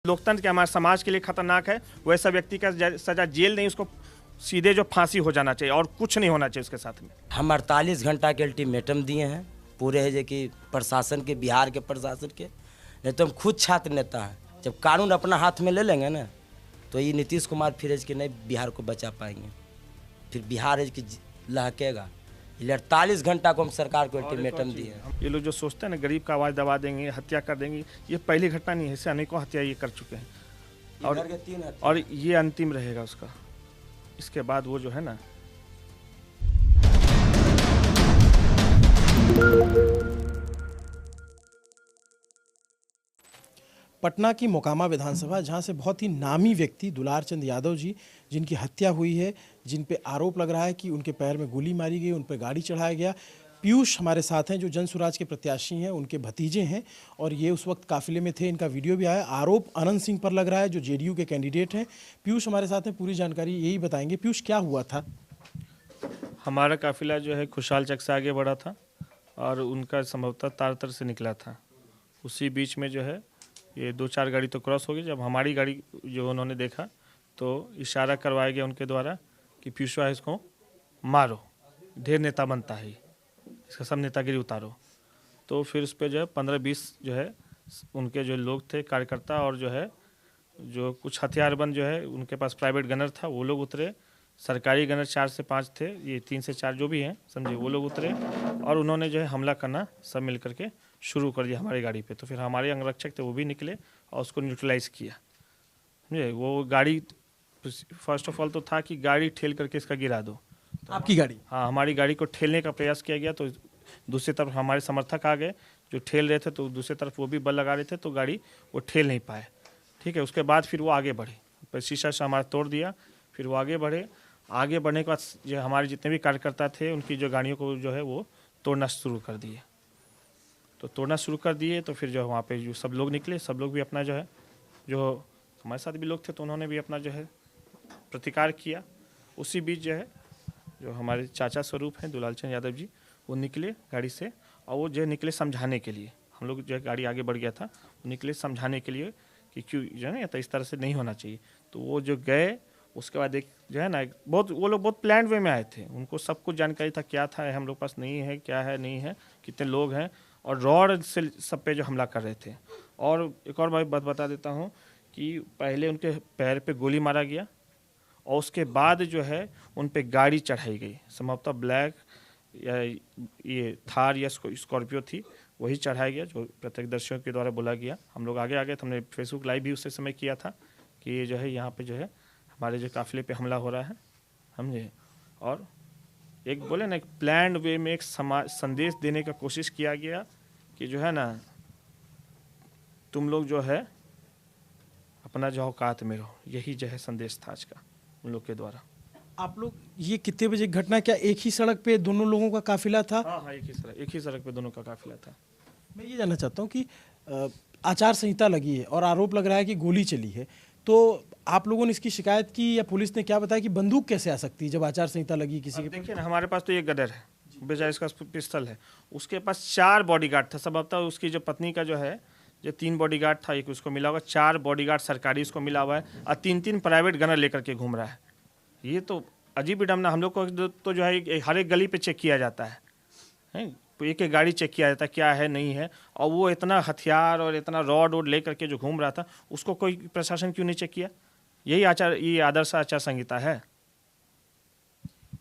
लोकतंत्र के हमारे समाज के लिए खतरनाक है। वैसा व्यक्ति का सजा जेल नहीं, उसको सीधे जो फांसी हो जाना चाहिए और कुछ नहीं होना चाहिए उसके साथ में। हम 48 घंटा के अल्टीमेटम दिए हैं पूरे है कि प्रशासन के, बिहार के प्रशासन के। नहीं तो हम खुद छात्र नेता हैं। जब कानून अपना हाथ में ले लेंगे ना तो ये नीतीश कुमार फिर के नहीं बिहार को बचा पाएंगे, फिर बिहार की लहकेगा। इसलिए 48 घंटा को हम सरकार को अल्टीमेटम दिए हैं। ये लोग जो सोचते हैं ना गरीब का आवाज़ दबा देंगे, हत्या कर देंगे, ये पहली घटना नहीं है, इससे अनेकों हत्या ये कर चुके हैं और ये अंतिम रहेगा उसका। इसके बाद वो जो है ना पटना की मोकामा विधानसभा, जहां से बहुत ही नामी व्यक्ति दुलार चंद यादव जी, जिनकी हत्या हुई है, जिन पे आरोप लग रहा है कि उनके पैर में गोली मारी गई, उन पर गाड़ी चढ़ाया गया। पीयूष हमारे साथ हैं जो जन स्वराज के प्रत्याशी हैं, उनके भतीजे हैं और ये उस वक्त काफिले में थे। इनका वीडियो भी आया। आरोप अनंत सिंह पर लग रहा है जो जेडीयू के कैंडिडेट हैं। पीयूष हमारे साथ हैं, पूरी जानकारी यही बताएंगे। पीयूष, क्या हुआ था? हमारा काफिला जो है खुशहाल चक से आगे बढ़ा था और उनका संभवतः तारतर से निकला था। उसी बीच में जो है ये 2-4 गाड़ी तो क्रॉस हो गई। जब हमारी गाड़ी जो उन्होंने देखा तो इशारा करवाया गया उनके द्वारा कि पीयूषा इसको मारो, ढेर नेता बनता है, इसका सब नेतागिरी उतारो। तो फिर उस पर जो है 15-20 जो है उनके जो लोग थे कार्यकर्ता और जो है जो कुछ हथियारबंद जो है उनके पास प्राइवेट गनर था, वो लोग उतरे। सरकारी गनर 4 से 5 थे, ये 3 से 4 जो भी हैं समझे, वो लोग उतरे और उन्होंने जो है हमला करना सब मिल करके शुरू कर दिया हमारी गाड़ी पे। तो फिर हमारे अंगरक्षक थे वो भी निकले और उसको न्यूट्रलाइज किया। समझे, वो गाड़ी फर्स्ट ऑफ ऑल तो था कि गाड़ी ठेल करके इसका गिरा दो। तो आपकी गाड़ी? हाँ, हमारी गाड़ी को ठेलने का प्रयास किया गया। तो दूसरी तरफ हमारे समर्थक आ गए जो ठेल रहे थे, तो दूसरी तरफ वो भी बल लगा रहे थे, तो गाड़ी वो ठेल नहीं पाए। ठीक है, उसके बाद फिर वो आगे बढ़े, पर शीशा से हमारा तोड़ दिया। फिर वो आगे बढ़े। आगे बढ़ने के बाद जो हमारे जितने भी कार्यकर्ता थे उनकी जो गाड़ियों को जो है वो तोड़ना शुरू कर दिए। तो तोड़ना शुरू कर दिए तो फिर जो वहाँ पे जो सब लोग निकले, सब लोग भी अपना जो है, जो हमारे साथ भी लोग थे तो उन्होंने भी अपना जो है प्रतिकार किया। उसी बीच जो है जो हमारे चाचा स्वरूप हैं दुलार चंद यादव जी, वो निकले गाड़ी से और वो जो है निकले समझाने के लिए। हम लोग जो है गाड़ी आगे बढ़ गया था, वो निकले समझाने के लिए कि क्यों जो है ना तो इस तरह से नहीं होना चाहिए। तो वो जो गए, उसके बाद एक जो है ना बहुत वो लोग बहुत प्लान्ड वे में आए थे। उनको सब कुछ जानकारी था क्या था हम लोग पास नहीं है, क्या है नहीं है, कितने लोग हैं, और रॉड से सब पे जो हमला कर रहे थे। और एक और बात बता देता हूँ कि पहले उनके पैर पे गोली मारा गया और उसके बाद जो है उन पे गाड़ी चढ़ाई गई। संभवतः ब्लैक या ये थार या स्कॉर्पियो थी, वही चढ़ाया गया जो प्रत्यक्षदर्शियों के द्वारा बोला गया। हम लोग आगे आ गए तो हमने फेसबुक लाइव भी उस समय किया था कि ये जो है यहाँ पे जो है हमारे जो काफिले पे हमला हो रहा है, समझे। और एक बोले ना एक प्लान्ड वे में एक समाज संदेश देने का कोशिश किया गया कि जो है ना तुम लोग जो है अपना जो औकात में रहो। यही जो है संदेश था आज का उन लोग के द्वारा। आप लोग ये कितने बजे घटना, क्या एक ही सड़क पे दोनों लोगों का काफिला था? हाँ, एक ही सड़क पे दोनों का काफिला था। मैं ये जानना चाहता हूँ कि आचार संहिता लगी है और आरोप लग रहा है कि गोली चली है, तो आप लोगों ने इसकी शिकायत की या पुलिस ने क्या बताया कि बंदूक कैसे आ सकती है जब आचार संहिता लगी किसी के? देखिए ना, हमारे पास तो ये गदर है, बेचारे इसका पिस्टल है, उसके पास 4 बॉडीगार्ड था। संभवतः उसकी जो पत्नी का जो है जो 3 बॉडीगार्ड था, एक उसको मिला हुआ, 4 बॉडीगार्ड सरकारी उसको मिला हुआ है और 3-3 प्राइवेट गनर लेकर के घूम रहा है। ये तो अजीब विडम्बना। हम लोग को तो जो है हर एक गली पे चेक किया जाता है, एक एक गाड़ी चेक किया जाता है क्या है नहीं है, और वो इतना हथियार और इतना रॉड वोड लेकर के जो घूम रहा था उसको कोई प्रशासन क्यों नहीं चेक किया? ये आदर्श आचार संहिता है।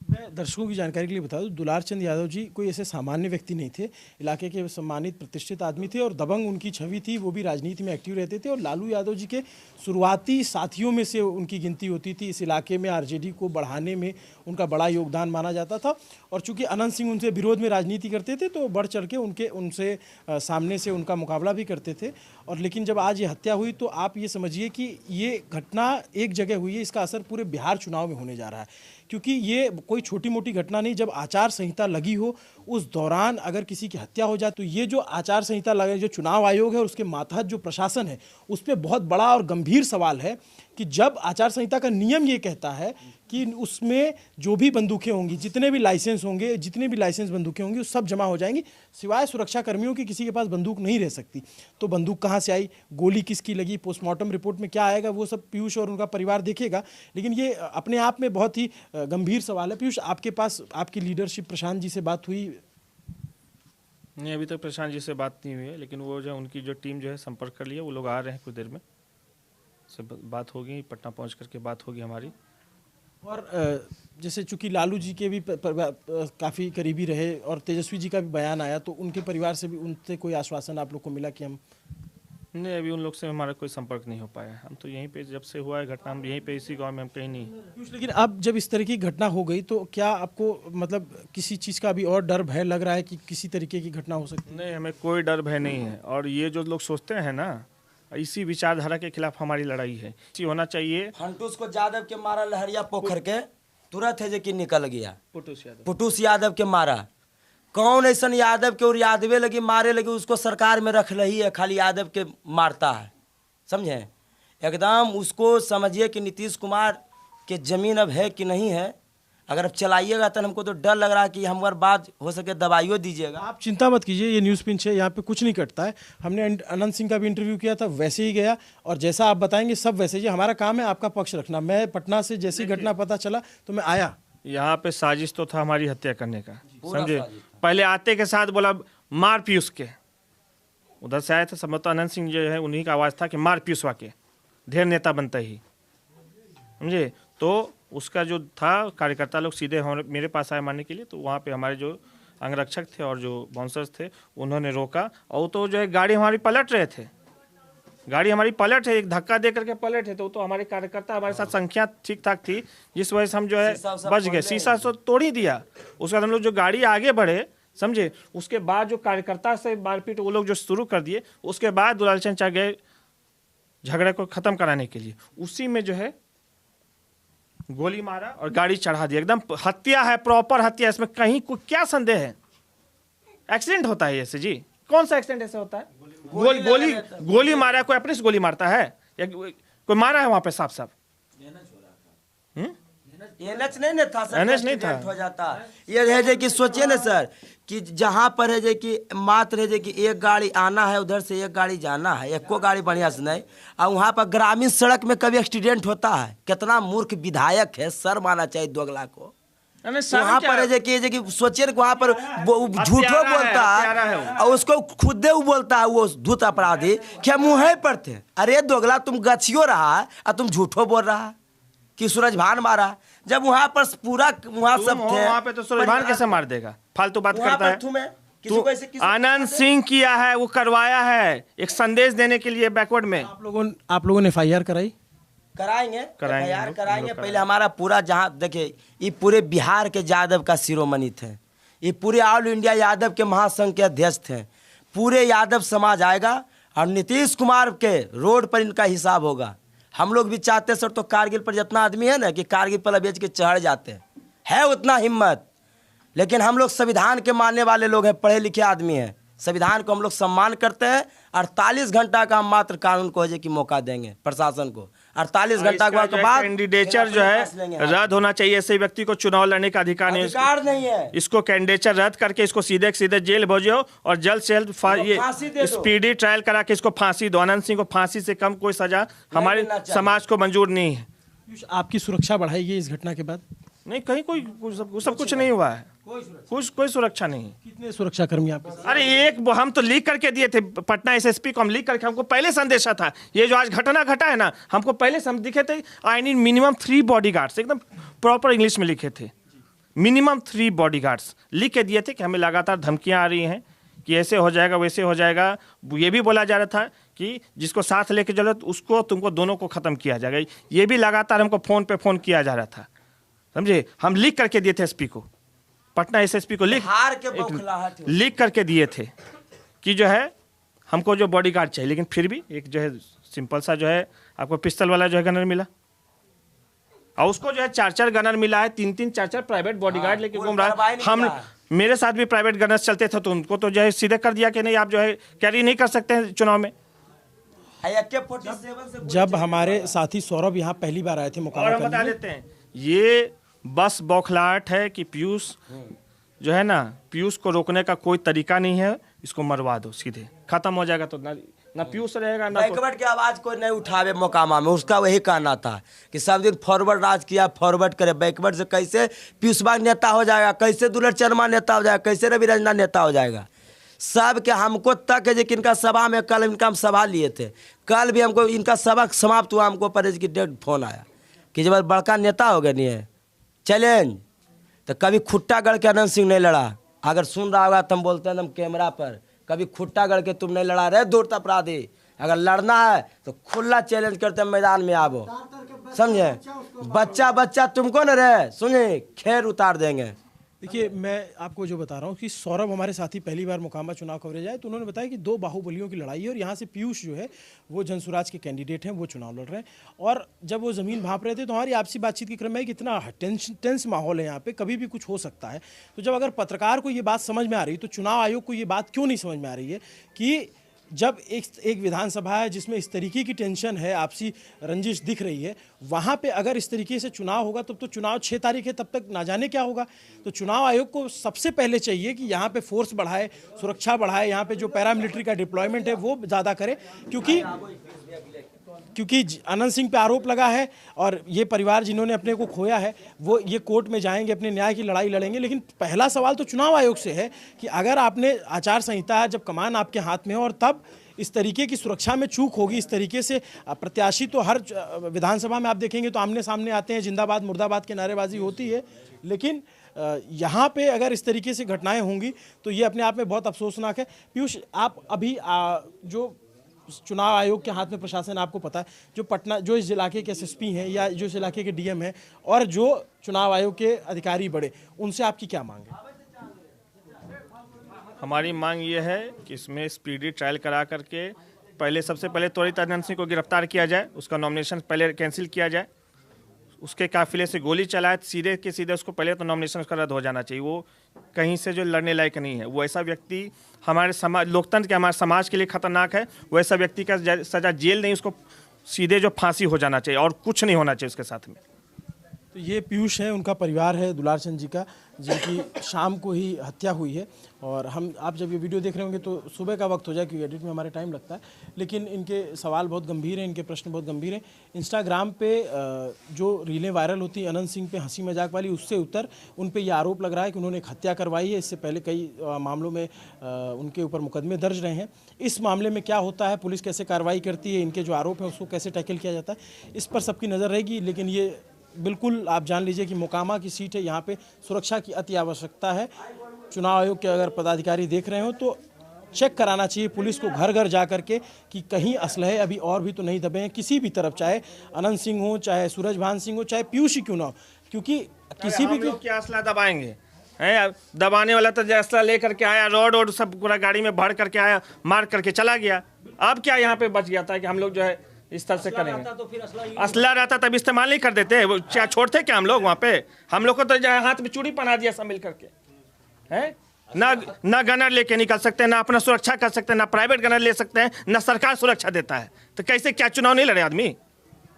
मैं दर्शकों की जानकारी के लिए बता दूं, दुलार चंद यादव जी कोई ऐसे सामान्य व्यक्ति नहीं थे। इलाके के सम्मानित प्रतिष्ठित आदमी थे और दबंग उनकी छवि थी। वो भी राजनीति में एक्टिव रहते थे और लालू यादव जी के शुरुआती साथियों में से उनकी गिनती होती थी। इस इलाके में आरजेडी को बढ़ाने में उनका बड़ा योगदान माना जाता था। और चूंकि अनंत सिंह उनसे विरोध में राजनीति करते थे तो बढ़ चढ़ के उनसे सामने से उनका मुकाबला भी करते थे। और लेकिन जब आज ये हत्या हुई तो आप ये समझिए कि ये घटना एक जगह हुई है, इसका असर पूरे बिहार चुनाव में होने जा रहा है। क्योंकि ये कोई छोटी मोटी घटना नहीं। जब आचार संहिता लगी हो उस दौरान अगर किसी की हत्या हो जाए तो ये जो आचार संहिता लगे, जो चुनाव आयोग है और उसके मातहत जो प्रशासन है, उस पर बहुत बड़ा और गंभीर सवाल है कि जब आचार संहिता का नियम ये कहता है कि उसमें जो भी बंदूकें होंगी, जितने भी लाइसेंस होंगे, जितने भी लाइसेंस बंदूकें होंगी, वो सब जमा हो जाएंगी, सिवाय सुरक्षा कर्मियों की किसी के पास बंदूक नहीं रह सकती। तो बंदूक कहाँ से आई, गोली किसकी लगी, पोस्टमार्टम रिपोर्ट में क्या आएगा, वो सब पीयूष और उनका परिवार देखेगा। लेकिन ये अपने आप में बहुत ही गंभीर सवाल है। पीयूष, आपके पास आपकी लीडरशिप प्रशांत जी से बात हुई? नहीं, अभी तक प्रशांत जी से बात नहीं हुई है, लेकिन वो जो उनकी जो टीम जो है संपर्क कर लिया, वो लोग आ रहे हैं कुछ देर में, से बात होगी, पटना पहुंच करके बात होगी हमारी। और जैसे चूंकि लालू जी के भी काफ़ी करीबी रहे और तेजस्वी जी का भी बयान आया, तो उनके परिवार से भी उनसे कोई आश्वासन आप लोग को मिला कि हम? नहीं, अभी उन लोग से हमारा कोई संपर्क नहीं हो पाया है। हम तो यहीं पे, जब से हुआ है घटना, हम यहीं पे इसी गांव में, हम कहीं नहीं। लेकिन अब जब इस तरह की घटना हो गई, तो क्या आपको मतलब किसी चीज़ का भी और डर भय लग रहा है कि किसी तरीके की घटना हो सकती है? नहीं, हमें कोई डर भय नहीं है। और ये जो लोग सोचते हैं ना, इसी विचारधारा के खिलाफ हमारी लड़ाई है। होना चाहिए। फंटूस को यादव के मारा लहरिया पोखर के, तुरंत है जो कि निकल गया। पुटूस यादव के मारा, कौन ऐसा यादव के और यादवे लगी मारे लगी, उसको सरकार में रख रही है, खाली यादव के मारता है, समझे? एकदम उसको समझिए कि नीतीश कुमार के जमीन अब है कि नहीं है। अगर अब चलाइएगा तो हमको तो डर लग रहा है कि हमारे बाद हो सके दवाइयों दीजिएगा। आप चिंता मत कीजिए, ये न्यूज़ पिंच है, यहाँ पे कुछ नहीं कटता है। हमने अनंत सिंह का भी इंटरव्यू किया था, वैसे ही गया, और जैसा आप बताएंगे सब वैसे ही। हमारा काम है आपका पक्ष रखना। मैं पटना से जैसी घटना पता चला तो मैं आया। यहाँ पे साजिश तो था हमारी हत्या करने का, समझे? पहले आते के साथ बोला मार पीयूष के, उधर से आए थे संभवतः अनंत सिंह जो है, उन्हीं का आवाज़ था कि मार पीयूषवा के, ढेर नेता बनता ही, समझे? तो उसका जो था, कार्यकर्ता लोग सीधे मेरे पास आए मारने के लिए। तो वहाँ पे हमारे जो अंगरक्षक थे और जो बाउंसर्स थे, उन्होंने रोका। और तो जो है गाड़ी हमारी पलट रहे थे, गाड़ी हमारी पलट है, एक धक्का दे करके पलट है। तो हमारे कार्यकर्ता, हमारे साथ संख्या ठीक ठाक थी, जिस वजह से हम जो है बच गए। शीशा से तोड़ ही दिया। उसके बाद हम लोग जो गाड़ी आगे बढ़े, समझे? उसके बाद जो कार्यकर्ता से मारपीट वो लोग जो शुरू कर दिए, उसके बाद दुलालचंद चाचा गए झगड़े को खत्म कराने के लिए। उसी में जो है गोली मारा और गाड़ी चढ़ा दिया। एकदम हत्या है, प्रॉपर हत्या। इसमें कहीं कोई क्या संदेह है? एक्सीडेंट होता है ऐसे जी? कौन सा एक्सीडेंट ऐसे होता है? गोली मारा, कोई अपने से गोली मारता है या कोई मारा है वहां पे? साफ साफ एनएच नहीं था सर, एनएच नहीं था। हो जाता ये है जे कि सोचिए ना सर, कि जहाँ पर है जे कि मात्र है जे कि एक गाड़ी आना है, उधर से एक गाड़ी जाना है, एक को गाड़ी बढ़िया से नहीं। और वहाँ पर ग्रामीण सड़क में कभी एक्सीडेंट होता है। कितना मूर्ख विधायक है, सर माना चाहिए दोगला को। वहाँ पर है जे कि सोचिए वहाँ पर झूठो बोलता है और उसको खुदे वो बोलता है, वो धूत अपराधी, क्या मुँह पर थे। अरे दोगला, तुम गछियो रहा है और तुम झूठो बोल रहा है कि सूरज भान मारा, जब वहाँ पर पूरा वहाँ सब थे। वहाँ पे तो सूरज भान कैसे मार देगा? फालतू बात करता है। तो आनंद सिंह किया है, वो करवाया है, एक संदेश देने के लिए बैकवर्ड में। आप लोगों ने FIR कराई? कराएंगे। पहले हमारा पूरा, जहाँ देखिए, ये पूरे बिहार के यादव का शिरोमणि थे, ये पूरे ऑल इंडिया यादव के महासंघ के अध्यक्ष थे। पूरे यादव समाज आएगा और नीतीश कुमार के रोड पर इनका हिसाब होगा। हम लोग भी चाहते सर, तो कारगिल पर जितना आदमी है ना कि कारगिल पर बेच के चढ़ जाते हैं उतना हिम्मत। लेकिन हम लोग संविधान के मानने वाले लोग हैं, पढ़े लिखे आदमी हैं, संविधान को हम लोग सम्मान करते हैं। 48 घंटा का हम मात्र कानून को है कि मौका देंगे प्रशासन को। 48 घंटा के बाद कैंडिडेचर जो है रद्द होना चाहिए। ऐसे व्यक्ति को चुनाव लड़ने का अधिकार नहीं है। इसको कैंडिडेचर रद्द करके इसको सीधे सीधे जेल भेजो और जल्द से जल्द ये स्पीडी ट्रायल करा के इसको फांसी दो। आनंद सिंह को फांसी से कम कोई सजा हमारे समाज को मंजूर नहीं है। आपकी सुरक्षा बढ़ाई गई इस घटना के बाद? नहीं, कहीं कोई सब कुछ नहीं हुआ है, कोई सुरक्षा नहीं। कितने सुरक्षा कर्मी आपके? अरे एक हम तो लीक करके दिए थे पटना SSP को, हम लीक करके, हमको पहले संदेशा था। ये जो आज घटना घटा है ना, हमको पहले से हम दिखे थे, आई नीड मिनिमम 3 बॉडीगार्ड्स, एकदम प्रॉपर इंग्लिश में लिखे थे, मिनिमम 3 बॉडीगार्ड्स लिख के दिए थे कि हमें लगातार धमकियां आ रही हैं कि ऐसे हो जाएगा वैसे हो जाएगा। ये भी बोला जा रहा था कि जिसको साथ लेके चलो उसको, तुमको दोनों को खत्म किया जाएगा। ये भी लगातार हमको फ़ोन पे फ़ोन किया जा रहा था, समझे? हम लिख करके दिए थे SP को, पटना SSP को लिख करके दिए थे कि जो है हमको जो बॉडीगार्ड चाहिए। लेकिन फिर भी एक जो है सिंपल सा जो है आपको पिस्टल वाला जो है गनर मिला, और उसको जो है 4 गनर मिला है, 3 4 प्राइवेट बॉडीगार्ड लेके घूम रहा है। हम, मेरे साथ भी प्राइवेट गनर्स चलते थे, तो उनको तो जो है सीधे कर दिया कि नहीं, आप जो है कैरी नहीं कर सकते हैं चुनाव में। AK-47 से जब हमारे साथी सौरभ यहाँ पहली बार आए थे और मुकाबला हम बता करने, देते हैं, ये बस बौखलाहट है कि पीयूष जो है ना, पीयूष को रोकने का कोई तरीका नहीं है, इसको मरवा दो सीधे, खत्म हो जाएगा। तो ना पीयूष रहेगा ना बैकवर्ड की आवाज कोई नहीं उठावे मोकामा में, उसका वही कहना था कि सब दिन फॉरवर्ड राज किया, फॉरवर्ड करे। बैकवर्ड से कैसे पीयूष बाग नेता हो जाएगा, कैसे दुलर शर्मा नेता हो जाएगा, कैसे रवि रंजना नेता हो जाएगा। सब के हमको तक है कि इनका सभा में, कल इनका हम सभा लिए थे, कल भी हमको इनका सभा समाप्त हुआ, हमको पर की डेट फोन आया कि जब बड़का नेता हो गए नहीं है चैलेंज, तो कभी खुट्टा गढ़ के अनंत सिंह नहीं लड़ा। अगर सुन रहा होगा तो हम बोलते हैं हम कैमरा पर, कभी खुट्टा गढ़ के तुम नहीं लड़ा रहे दूरता अपराधी। अगर लड़ना है तो खुला चैलेंज करते मैदान में आवो, समझे। बच्चा तुमको न रहे, सुनिए खैर उतार देंगे। देखिए मैं आपको जो बता रहा हूँ कि सौरभ हमारे साथी पहली बार मोकामा चुनाव कवरेज आए, तो उन्होंने बताया कि दो बाहुबलियों की लड़ाई है और यहाँ से पीयूष जो है वो जनसुराज के कैंडिडेट हैं, वो चुनाव लड़ रहे हैं। और जब वो ज़मीन भांप रहे थे तो हमारी आपसी बातचीत के क्रम में कि इतना टेंस माहौल है यहाँ पे, कभी भी कुछ हो सकता है। तो जब अगर पत्रकार को ये बात समझ में आ रही है तो चुनाव आयोग को ये बात क्यों नहीं समझ में आ रही है कि जब एक विधानसभा है जिसमें इस तरीके की टेंशन है, आपसी रंजिश दिख रही है, वहाँ पे अगर इस तरीके से चुनाव होगा तब तो चुनाव 6 तारीख है, तब तक ना जाने क्या होगा। तो चुनाव आयोग को सबसे पहले चाहिए कि यहाँ पे फोर्स बढ़ाए, सुरक्षा बढ़ाए, यहाँ पे जो पैरामिलिट्री का डिप्लॉयमेंट है वो ज़्यादा करे, क्योंकि अनंत सिंह पे आरोप लगा है और ये परिवार जिन्होंने अपने को खोया है वो ये कोर्ट में जाएंगे, अपने न्याय की लड़ाई लड़ेंगे। लेकिन पहला सवाल तो चुनाव आयोग से है कि अगर आपने आचार संहिता है, जब कमान आपके हाथ में है और तब इस तरीके की सुरक्षा में चूक होगी, इस तरीके से प्रत्याशी तो हर विधानसभा में आप देखेंगे तो आमने सामने आते हैं, जिंदाबाद मुर्दाबाद की नारेबाजी होती है, लेकिन यहाँ पे अगर इस तरीके से घटनाएं होंगी तो ये अपने आप में बहुत अफसोसनाक है। पीयूष, आप अभी जो चुनाव आयोग के हाथ में प्रशासन, आपको पता है जो पटना, जो इस इलाके के एसएसपी हैं या जो इस इलाके के डीएम हैं और जो चुनाव आयोग के अधिकारी बड़े, उनसे आपकी क्या मांग है? हमारी मांग ये है कि इसमें स्पीडी ट्रायल करा करके पहले, सबसे पहले त्वरित अनंत सिंह को गिरफ्तार किया जाए, उसका नॉमिनेशन पहले कैंसिल किया जाए, उसके काफिले से गोली चलाए सीधे के सीधे, उसको पहले तो नॉमिनेशन उसका रद्द हो जाना चाहिए। वो कहीं से जो लड़ने लायक नहीं है, वो ऐसा व्यक्ति हमारे समाज, लोकतंत्र के, हमारे समाज के लिए खतरनाक है। वो ऐसा व्यक्ति का सजा जेल नहीं, उसको सीधे जो फांसी हो जाना चाहिए और कुछ नहीं होना चाहिए उसके साथ में। तो ये पीयूष है, उनका परिवार है दुलार चंद जी का, जिनकी शाम को ही हत्या हुई है। और आप जब ये वीडियो देख रहे होंगे तो सुबह का वक्त हो जाए क्योंकि एडिट में हमारे टाइम लगता है, लेकिन इनके सवाल बहुत गंभीर हैं, इनके प्रश्न बहुत गंभीर हैं। इंस्टाग्राम पे जो रीलें वायरल होती हैं अनंत सिंह पे हंसी मजाक वाली, उससे उत्तर उन पे ये आरोप लग रहा है कि उन्होंने एक हत्या करवाई है। इससे पहले कई मामलों में उनके ऊपर मुकदमे दर्ज रहे हैं। इस मामले में क्या होता है, पुलिस कैसे कार्रवाई करती है, इनके जो आरोप हैं उसको कैसे टैकल किया जाता है, इस पर सबकी नज़र रहेगी। लेकिन ये बिल्कुल आप जान लीजिए कि मोकामा की सीट है, यहाँ पे सुरक्षा की अति आवश्यकता है। चुनाव आयोग के अगर पदाधिकारी देख रहे हो तो चेक कराना चाहिए पुलिस को घर घर जा करके कि कहीं असलहे अभी और भी तो नहीं दबे हैं किसी भी तरफ, चाहे अनंत सिंह हो, चाहे सूरजभान सिंह हो, चाहे पीयूष ही क्यों ना हो, क्योंकि किसी भी लोग क्या असला दबाएंगे हैं? दबाने वाला तो असला लेकर के आया, रोड सब पूरा गाड़ी में भर करके आया, मार करके चला गया। अब क्या यहाँ पे बच गया था कि हम लोग जो है इस तरह से करेंगे? असला रहता तब इस्तेमाल नहीं कर देते, वो क्या छोड़ते क्या हम लोग वहाँ पे? हम लोग को तो हाथ में चूड़ी पहना दिया सब मिल करके, हैं? ना गनर लेके निकल सकते हैं, ना अपना सुरक्षा कर सकते हैं, ना प्राइवेट गनर ले सकते हैं, ना सरकार सुरक्षा देता है। तो कैसे, क्या चुनाव नहीं लड़े आदमी?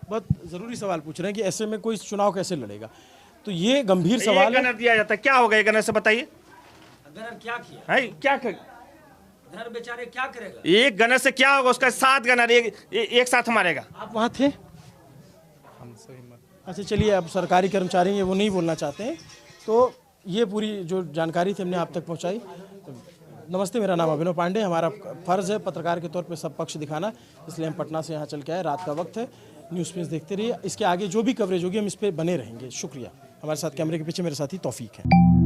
बहुत ज़रूरी सवाल पूछ रहे हैं कि ऐसे में कोई चुनाव कैसे लड़ेगा, तो ये गंभीर सवाल है। गनर दिया जाता है, क्या होगा ये गनर से बताइए? गनर क्या किया है क्या गनर बेचारे क्या करेगा? एक गनर से क्या होगा? उसका 7 गनर एक साथ मारेगा। आप वहाँ थे? अच्छा चलिए, अब सरकारी कर्मचारी हैं वो नहीं बोलना चाहते हैं, तो ये पूरी जो जानकारी थी हमने आप तक पहुंचाई। नमस्ते, मेरा नाम अभिनव पांडे। हमारा फ़र्ज़ है पत्रकार के तौर पे सब पक्ष दिखाना, इसलिए हम पटना से यहाँ चल के आए। रात का वक्त है, न्यूज़ पेज देखते रहिए। इसके आगे जो भी कवरेज होगी हम इस पर बने रहेंगे। शुक्रिया। हमारे साथ कैमरे के पीछे मेरे साथी तौफीक है।